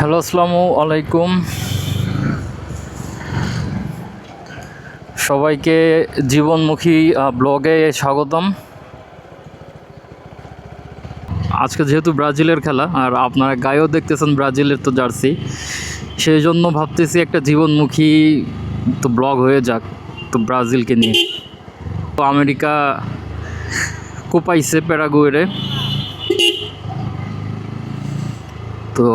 Hello, আসসালামু আলাইকুম। সবাইকে জীবনমুখী ব্লগে স্বাগতম। আজকে যেহেতু ব্রাজিলের খেলা আর আপনারা গায়েও দেখতেছেন ব্রাজিলের তো জার্সি, সেই জন্য ভাবতেছি একটা জীবনমুখী তো ব্লগ হয়ে যাক তো ব্রাজিলকে নিয়ে। তো আমেরিকা কোপাইছে প্যারাগুয়েরে, তো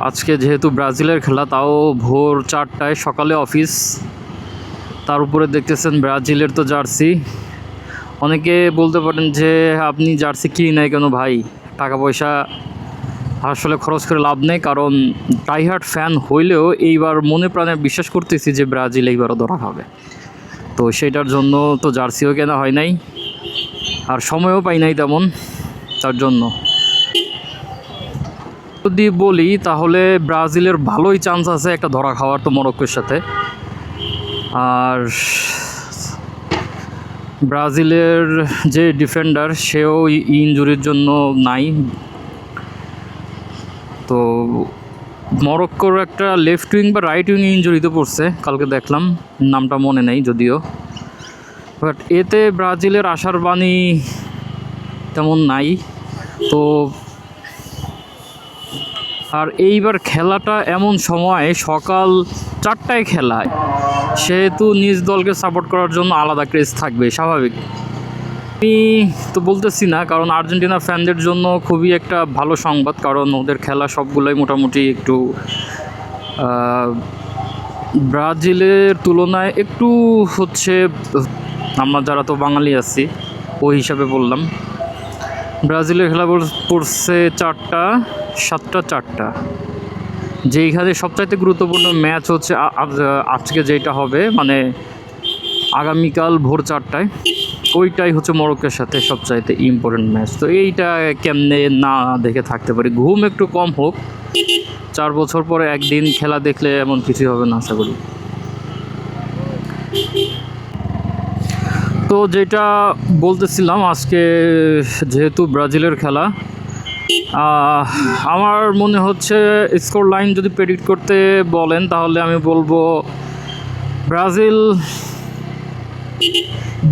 আজকে যেহেতু ব্রাজিলের খেলা তাও ভোর 4টায় সকালে অফিস, তার উপরে দেখতেছেন ব্রাজিলের তো জার্সি। অনেকে বলতে পারেন যে আপনি জার্সি কিনি নাই কেন ভাই, টাকা পয়সা আসলে খরচ করে লাভ নেই, কারণ টাইহার্ড ফ্যান হইলেও এইবার মনে প্রাণে বিশ্বাস করতেছি যে ব্রাজিল এইবারও ধরা হবে। তো সেটার জন্য তো জার্সিও কেনা হয় নাই আর সময়ও পাই নাই তেমন, তার জন্য যদি বলি তাহলে ব্রাজিলের ভালোই চান্স আছে একটা ধরা খাওয়ার তো মরক্কোর সাথে। আর ব্রাজিলের যে ডিফেন্ডার সেও ইনজুরির জন্য নাই। তো মরক্কোর একটা লেফট উইং বা রাইট উইং ইনজুরিতে পড়ছে, কালকে দেখলাম, নামটা মনে নেই যদিও। বাট এতে ব্রাজিলের আশার বাণী তেমন নাই। তো আর এইবার খেলাটা এমন সময় সকাল 4টায় খেলায়, সেহেতু নিজ দলকে সাপোর্ট করার জন্য আলাদা ক্রেজ থাকবে, স্বাভাবিক। আমি তো বলতেছি না, কারণ আর্জেন্টিনা ফ্যানদের জন্য খুবই একটা ভালো সংবাদ, কারণ ওদের খেলা সবগুলোই মোটামুটি একটু ব্রাজিলের তুলনায় একটু হচ্ছে, আমরা যারা তো বাঙালি আছি ওই হিসাবে বললাম। ব্রাজিলের খেলা পড়ছে 4টা, 7টা 4টা, যেইখানে সবচাইতে গুরুত্বপূর্ণ ম্যাচ হচ্ছে আজকে যেটা হবে, মানে আগামীকাল ভোর 4টায়, ওইটাই হচ্ছে মরক্কোর সাথে সবচাইতে ইম্পর্টেন্ট ম্যাচ। তো এইটা কেমনে না দেখে থাকতে পারি, ঘুম একটু কম হোক, 4 বছর পরে একদিন খেলা দেখলে এমন কিছুই হবে না আশা করি। তো যেটা বলতেছিলাম, আজকে যেহেতু ব্রাজিলের খেলা, আমার মনে হচ্ছে স্কোর লাইন যদি প্রেডিক্ট করতে বলেন তাহলে আমি বলবো ব্রাজিল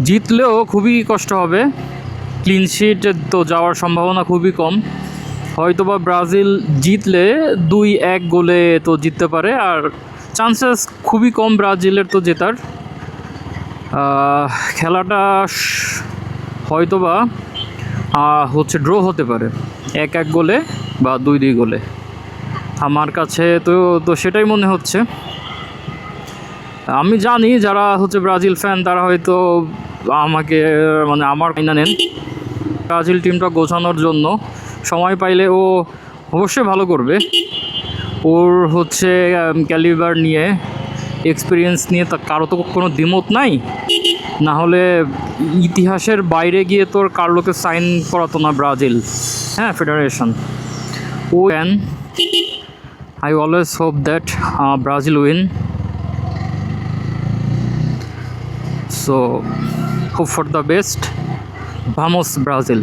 জিতলেও খুবই কষ্ট হবে, ক্লিন শিট তো যাওয়ার সম্ভাবনা খুবই কম। হয়তোবা ব্রাজিল জিতলে 2-1 গোলে তো জিততে পারে, আর চান্সেস খুবই কম ব্রাজিলের তো জেতার। খেলাটা হয়তোবা হচ্ছে ড্র হতে পারে 1-1 গোলে বা 2-2 গোলে, আমার কাছে তো তো সেটাই মনে হচ্ছে। আমি জানি যারা হচ্ছে ব্রাজিল ফ্যান তারা হয়তো আমাকে মানে আমার মাইনা নেন, ব্রাজিল টিমটা গোছানোর জন্য সময় পাইলে ও অবশ্যই ভালো করবে। ওর হচ্ছে ক্যালিবার নিয়ে, এক্সপিরিয়েন্স নিয়ে তা কারো তো কোনো দ্বিমত নাই। না হলে ইতিহাসের বাইরে গিয়ে তোর কার্লোকে সাইন করাতো না ব্রাজিল, হ্যাঁ, ফেডারেশন। ও can, I always hope that Brazil win. So, hope for the best. Vamos Brazil.